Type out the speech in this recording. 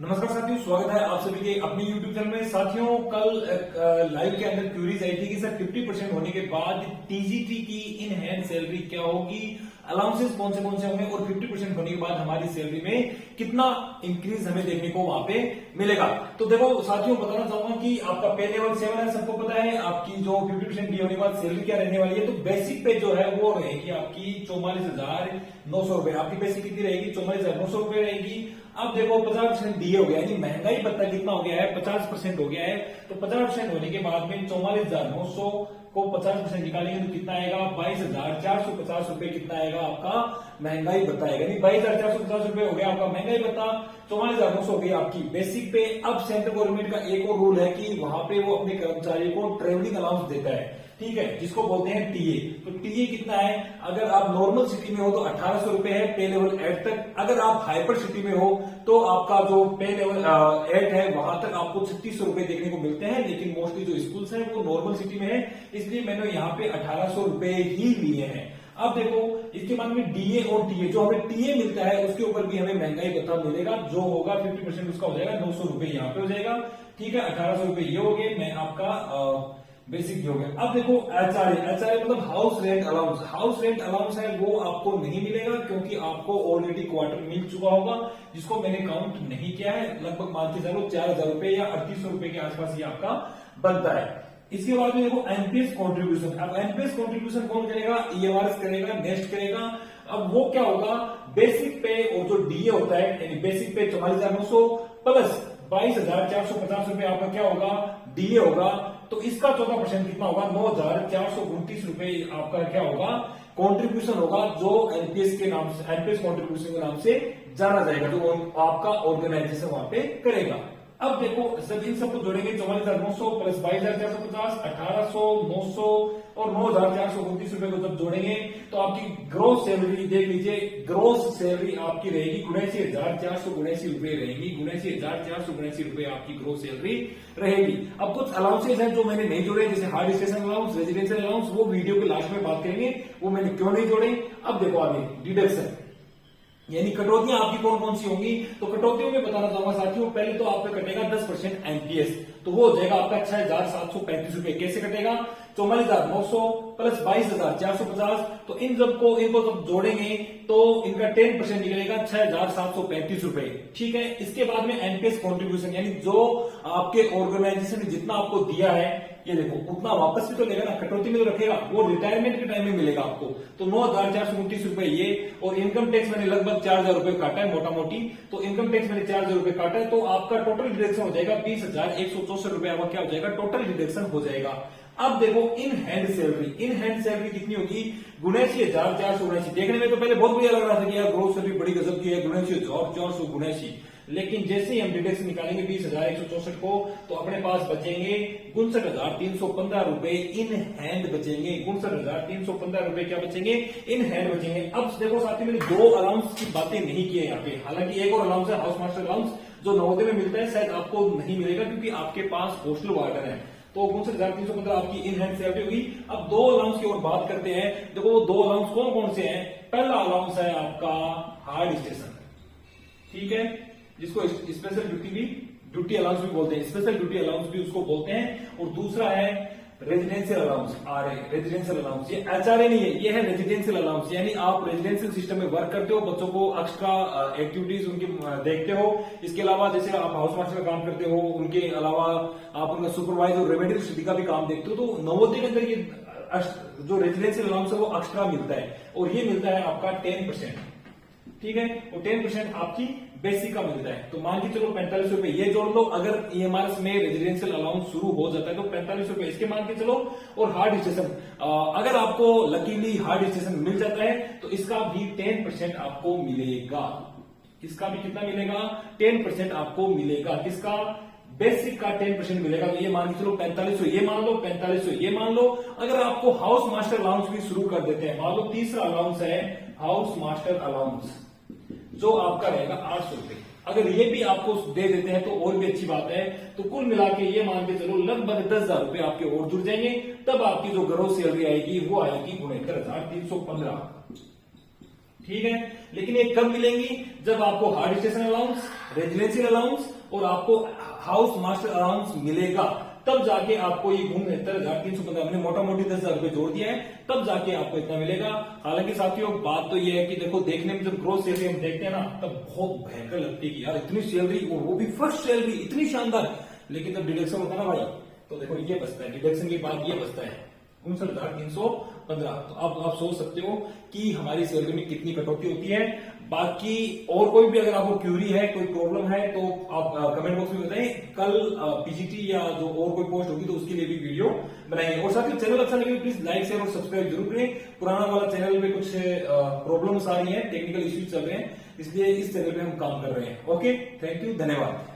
नमस्कार साथियों, स्वागत है आप सभी के अपने YouTube चैनल में। साथियों, कल लाइव के अंदर क्यूरीज आई थी कि सर 50% होने के बाद टीजीटी की इन हैंड सैलरी क्या होगी, अलाउंसेस कौन से होंगे और 50% होने के बाद हमारी सैलरी में कितना इंक्रीज हमें देखने को वहां पे मिलेगा। तो देखो साथियों, बताना चाहूंगा कि आपका पे लेवल 7 है, सबको पता है। आपकी जो 50% डी होने के बाद सैलरी क्या रहने वाली है, तो बेसिक पे जो है वो रहेगी आपकी 44,900 रुपए। आपकी बेसिक कितनी रहेगी? 44,900 रुपए रहेगी। अब देखो 50% डीए हो गया, यानी महंगाई भत्ता कितना हो गया है? 50% हो गया है। तो 50% होने के बाद में 44,900 को 50% निकालेंगे तो कितना आएगा? 22,450 रुपए कितना आएगा? आपका महंगाई भत्ता आएगा। यानी 22,450 रुपए हो गया आपका महंगाई भत्ता। 44,900 हो गई आपकी बेसिक पे। अब सेंट्रल गवर्नमेंट का एक और रूल है कि वहां पे वो अपने कर्मचारियों को ट्रेवलिंग अलाउंस देता है, ठीक है, जिसको बोलते हैं टीए। तो टीए कितना है? अगर आप नॉर्मल सिटी में हो तो 1,800 रुपए है पे लेवल 8 तक। अगर आप हाइपर सिटी में हो तो आपका जो पे लेवल 8 है वहां तक आपको 3600 रुपए देखने को मिलते हैं। लेकिन मोस्टली जो स्कूल्स हैं वो नॉर्मल सिटी में है, इसलिए मैंने यहाँ पे 1,800 रुपए ही लिए हैं। अब देखो इसके बाद में डीए और टीए, जो हमें टीए मिलता है उसके ऊपर भी हमें महंगाई भत्ता मिलेगा, जो होगा 50% उसका हो जाएगा 900 रुपए यहाँ पे हो जाएगा, ठीक है। 1,800 रुपए ये हो गए, मैं आपका बेसिक हो गया। अब देखो एचआरए मतलब house rent allowance. House rent allowance है वो आपको नहीं मिलेगा, क्योंकि आपको ऑलरेडी क्वार्टर मिल चुका होगा, जिसको मैंने काउंट नहीं किया है। लगभग मान के चलो 4,000 रुपए या 3,800 रुपए के आसपास ये आपका बनता है। इसके बाद में देखो एनपीएस कॉन्ट्रीब्यूशन। अब एनपीएस कॉन्ट्रीब्यूशन कौन करेगा? ईएमआरएस करेगा, नेस्ट करेगा। अब वो क्या होगा? बेसिक पे और जो डीए होता है, यानी बेसिक पे 44,900 प्लस 22,450 रुपए आपका क्या होगा? डीए होगा। तो इसका 14% कितना होगा? 9,429 रुपए आपका क्या होगा? कंट्रीब्यूशन होगा, जो एनपीएस के नाम से, एनपीएस कंट्रीब्यूशन के नाम से जाना जाएगा, जो आपका ऑर्गेनाइजेशन वहां पे करेगा। अब देखो जब इन सबको जोड़ेंगे 44,900 प्लस 22,450, 1,800, 900 और 9,429 रुपए को जब जोड़ेंगे तो आपकी ग्रोस सैलरी देख लीजिए। ग्रोस सैलरी आपकी रहेगी 79,479 रुपए रहेगी। 79,479 रुपए आपकी ग्रोस सैलरी रहेगी। अब कुछ अलाउंसेज हैं जो मैंने नहीं जोड़े, जैसे hard station allowance, residential allowance, वो वीडियो के लास्ट में बात करेंगे वो मैंने क्यों नहीं जोड़े। अब देखो आगे डिडक्शन, यानी कटौतियां आपकी कौन कौन सी होंगी। तो कटौतियों में बताना चाहूंगा साथियों, पहले तो आपका कटेगा 10% एनपीएस, तो वो हो जाएगा आपका 6,735 रुपए। कैसे कटेगा? 44,900 प्लस 22,450। तो इनको जब जोड़ेंगे तो इनका 10% निकलेगा 6,735 रुपए, ठीक है। इसके बाद में एनपीएस कॉन्ट्रीब्यूशन, यानी जो आपके ऑर्गेनाइजेशन ने जितना आपको दिया है, ये देखो उतना वापस भी तो लेगा ना, कटौती में तो रखेगा, वो रिटायरमेंट के टाइम में मिलेगा आपको। तो 9,429 रुपए ये, और इनकम टैक्स मैंने लगभग 4,000 रुपए काटा है मोटा मोटी। तो इनकम टैक्स मैंने 4,000 रुपए काटा है, तो आपका टोटल डिडक्शन हो जाएगा 20,164 रुपए। आपका क्या हो जाएगा? टोटल डिडक्शन हो जाएगा। अब देखो in hand salary, in hand salary कितनी होगी? 79,479। देखने में तो पहले बहुत बढ़िया लग रहा था कि यार ग्रोथ सैलरी बड़ी गजब की है, 79,479। लेकिन जैसे ही हम डिडक्शन निकालेंगे 20,164 को, तो अपने पास बचेंगे 59,315 रुपए इन हैंड बचेंगे। 59,315 रुपए क्या बचेंगे? इन हैंड बचेंगे। अब देखो साथी, मैंने 2 अलाउंस की बातें नहीं की है यहाँ पे। हालांकि एक और अलाउंस है हाउस मास्टर अलाउंस, जो नवोदय में मिलता है, शायद आपको नहीं मिलेगा क्योंकि आपके पास हॉस्टल वार्डन है। तो 59,315 आपकी इन हैंड सैलरी होगी। अब 2 अलाउंस की और बात करते हैं। देखो वो 2 अलाउंस कौन कौन से हैं? पहला अलाउंस है आपका हार्ड स्टेशन, ठीक है, जिसको स्पेशल ड्यूटी अलाउंस भी बोलते हैं, स्पेशल ड्यूटी अलाउंस भी उसको बोलते हैं। और दूसरा है residential allowance, RA, residential allowance. ये एचआरए नहीं है, ये है रेजिडेंशियल अलाउंस। यानी आप रेजिडेंशियल सिस्टम में वर्क करते हो, बच्चों को एक्स्ट्रा एक्टिविटीज उनकी देखते हो। इसके अलावा जैसे आप हाउस मास्टर का काम करते हो, उनके अलावा आप उनका सुपरवाइज और रेमेडियल स्टडी का भी काम देखते हो। तो नवोदय के अंदर ये जो रेजिडेंशियल अलाउंस है वो एक्स्ट्रा मिलता है, और ये मिलता है आपका 10%, ठीक है। और 10% आपकी बेसिक का मिलता है। तो मान के चलो 45 रुपए ये जोड़ लो। अगर ईएमआरएस में रेजिडेंशियल अलाउंस शुरू हो जाता है तो 45 रुपए इसके मान के चलो। और हार्ड स्टेशन, अगर आपको लकीली हार्ड स्टेशन मिल जाता है तो इसका भी 10% आपको मिलेगा। इसका भी कितना मिलेगा? 10% आपको मिलेगा। किसका? बेसिक का 10% मिलेगा। तो ये मान के चलो 4500 ये मान लो, 4500 ये मान लो। अगर आपको हाउस मास्टर अलाउंस भी शुरू कर देते हैं, मान लो तीसरा अलाउंस है हाउस मास्टर अलाउंस, जो आपका रहेगा 800 रुपए। अगर ये भी आपको दे देते हैं तो और भी अच्छी बात है। तो कुल मिला के ये मान के चलो लगभग 10,000 रुपए आपके और जुड़ जाएंगे। तब आपकी जो ग्रोस सैलरी आएगी वो आएगी 69,315। ठीक है, लेकिन ये कब मिलेंगी? जब आपको hard station allowance, residential allowance और आपको हाउस मास्टर अलाउंस मिलेगा, तब जाके आपको ये 69,315 हमने मोटा मोटी 10,000 रुपए जोड़ दिया है, तब जाके आपको इतना मिलेगा। हालांकि साथियों बात तो ये है कि देखो, देखने में जब ग्रोथ सैलरी हम देखते हैं ना, तब बहुत भयंकर लगती है कि यार इतनी सैलरी, और वो भी फर्स्ट सैलरी इतनी शानदार, लेकिन जब डिडक्शन होता है ना भाई, तो देखो ये बचता है, डिडक्शन के बाद ये बचता है 59,315। तो अब आप सोच सकते हो कि हमारी सैलरी में कितनी कटौती होती है। बाकी और कोई भी अगर आपको क्यूरी है, कोई प्रॉब्लम है, तो आप कमेंट बॉक्स में बताएं। कल पीजीटी या जो और कोई पोस्ट होगी तो उसके लिए भी वीडियो बनाएंगे। और साथ ही चैनल अच्छा लगे प्लीज लाइक शेयर और सब्सक्राइब जरूर करें। पुराना वाला चैनल में कुछ प्रॉब्लम्स आ रही है, टेक्निकल इश्यूज चल रहे हैं, इसलिए इस चैनल पे हम काम कर रहे हैं। ओके, थैंक यू, धन्यवाद।